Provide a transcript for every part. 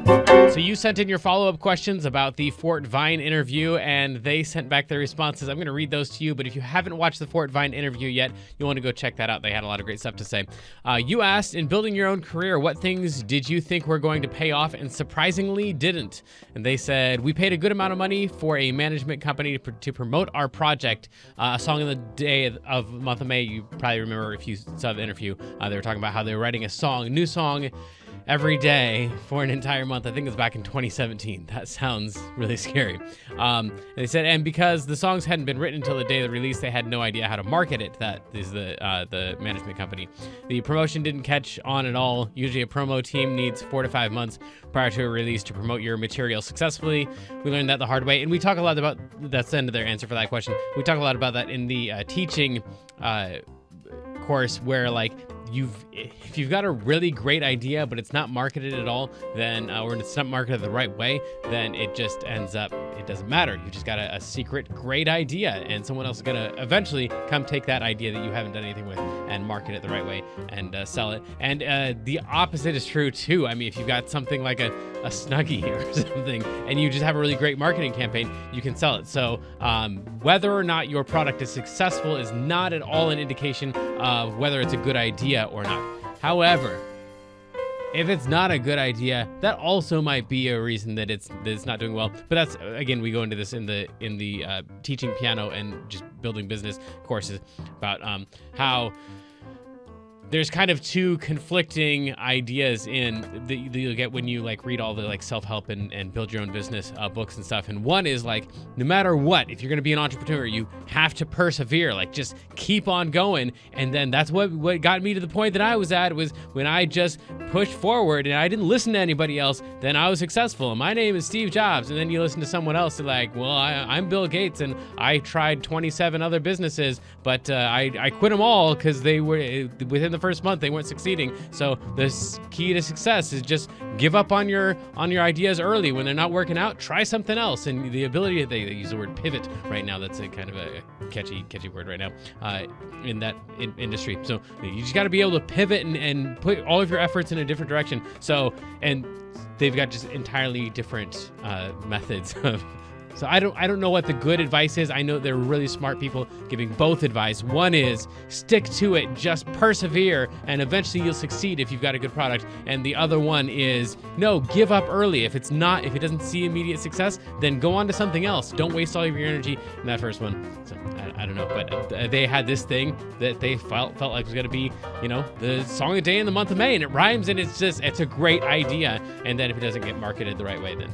So you sent in your follow-up questions about the Fort Vine interview, and they sent back their responses. I'm going to read those to you, but if you haven't watched the Fort Vine interview yet, you'll want to go check that out. They had a lot of great stuff to say. You asked, in building your own career, what things did you think were going to pay off and surprisingly didn't? And they said, we paid a good amount of money for a management company to promote our project. A Song in the Day of the month of May, you probably remember if you saw the interview, they were talking about how they were writing a new song, every day for an entire month. I think it was back in 2017. That sounds really scary. They said, and because the songs hadn't been written until the day of the release, they had no idea how to market it. That is the management company. The promotion didn't catch on at all. Usually a promo team needs 4 to 5 months prior to a release to promote your material successfully. We learned that the hard way, and we talk a lot about, that's the end of their answer for that question. We talk a lot about that in the teaching course, where like if you've got a really great idea but it's not marketed at all, then or it's not marketed the right way, then it just ends up, it doesn't matter. You just got a secret great idea, and someone else is gonna eventually come take that idea that you haven't done anything with and market it the right way and sell it. And the opposite is true too. I mean, if you've got something like a Snuggie or something and you just have a really great marketing campaign, you can sell it. So whether or not your product is successful is not at all an indication of whether it's a good idea or not. However, if it's not a good idea, that also might be a reason that it's not doing well. But that's, again, we go into this in the teaching piano and just building business courses about how there's kind of two conflicting ideas that you'll get when you like read all the like self-help and build your own business books and stuff. And one is like, no matter what, if you're going to be an entrepreneur, you have to persevere, like just keep on going. And then that's what got me to the point that I was at, was when I just pushed forward and I didn't listen to anybody else, then I was successful. And my name is Steve Jobs. And then you listen to someone else, they're like, well, I'm Bill Gates and I tried 27 other businesses, but I quit them all because they were within the first month they weren't succeeding. So the key to success is just give up on your ideas early. When they're not working out, try something else. And the ability, they use the word pivot right now. That's a kind of a catchy word right now in that industry. So you just got to be able to pivot and put all of your efforts in a different direction. So, and they've got just entirely different methods of. So I don't know what the good advice is. I know there are really smart people giving both advice. One is stick to it, just persevere, and eventually you'll succeed if you've got a good product. And the other one is no, give up early. If it doesn't see immediate success, then go on to something else. Don't waste all of your energy in that first one. So I don't know, but they had this thing that they felt like was going to be, the song of the day in the month of May, and it rhymes, and it's a great idea. And then if it doesn't get marketed the right way, then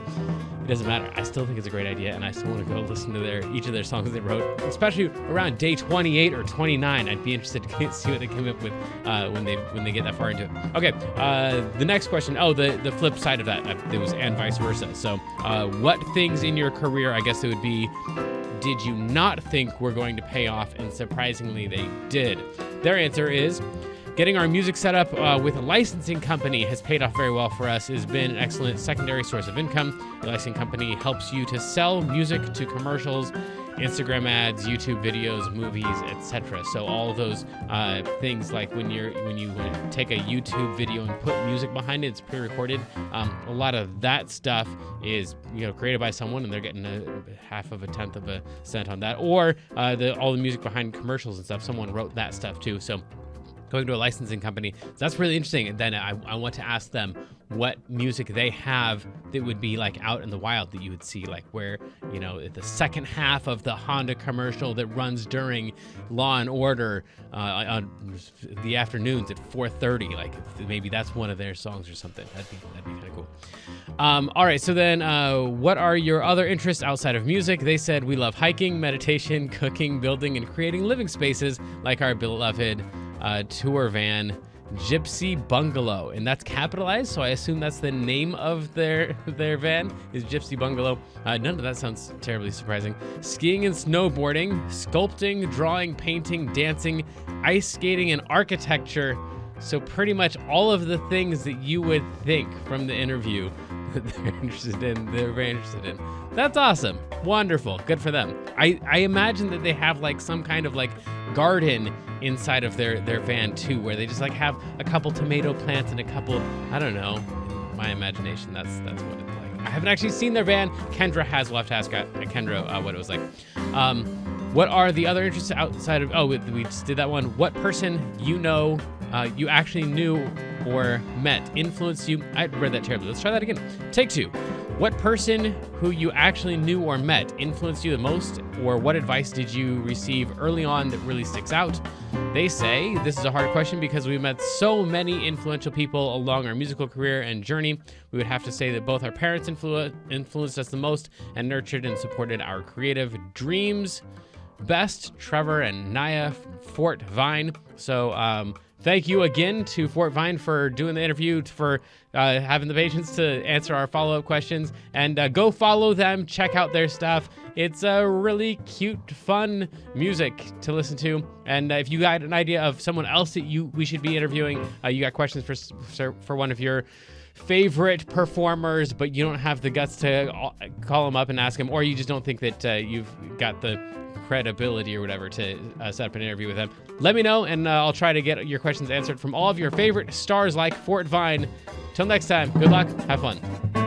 it doesn't matter. I still think it's a great idea, and I still want to go listen to each of their songs they wrote, especially around day 28 or 29. I'd be interested to see what they come up with when they get that far into it. Okay, the next question. Oh, the flip side of that. It was and vice versa. So what things in your career, I guess it would be, did you not think were going to pay off, and surprisingly they did? Their answer is, getting our music set up with a licensing company has paid off very well for us. It has been an excellent secondary source of income. The licensing company helps you to sell music to commercials, Instagram ads, YouTube videos, movies, etc. So all of those things, like when you take a YouTube video and put music behind it, it's pre-recorded. A lot of that stuff is created by someone, and they're getting a half of a tenth of a cent on that. Or all the music behind commercials and stuff, someone wrote that stuff too. So going to a licensing company, so that's really interesting. And then I want to ask them what music they have that would be like out in the wild that you would see, like where, the second half of the Honda commercial that runs during Law and Order on the afternoons at 4:30, like maybe that's one of their songs or something. That'd be kind of cool. All right, so then what are your other interests outside of music? They said, we love hiking, meditation, cooking, building, and creating living spaces like our beloved tour van, Gypsy Bungalow, and that's capitalized, so I assume that's the name of their van is Gypsy Bungalow. None of that sounds terribly surprising. Skiing and snowboarding, sculpting, drawing, painting, dancing, ice skating, and architecture. So pretty much all of the things that you would think from the interview that they're very interested in. That's awesome. Wonderful. Good for them. I imagine that they have like some kind of like garden inside of their van too, where they just like have a couple tomato plants and a couple, I don't know, my imagination. That's what it's like. I haven't actually seen their van. Kendra has. We'll have to ask Kendra what it was like. What are the other interests outside of? Oh, we just did that one. What person you actually knew or met influenced you? I read that terribly. Let's try that again. Take 2. What person who you actually knew or met influenced you the most, or what advice did you receive early on that really sticks out? They say this is a hard question because we met so many influential people along our musical career and journey. We would have to say that both our parents influenced us the most and nurtured and supported our creative dreams. Best, Trevor and Naya Fort Vine. So thank you again to Fort Vine for doing the interview, for having the patience to answer our follow-up questions. And go follow them, check out their stuff. It's a really cute, fun music to listen to. And if you got an idea of someone else that we should be interviewing, you got questions for one of your favorite performers, but you don't have the guts to call them up and ask them, or you just don't think that you've got the credibility or whatever to set up an interview with them, let me know, and I'll try to get your questions answered from all of your favorite stars like Fort Vine. Till next time, good luck, have fun.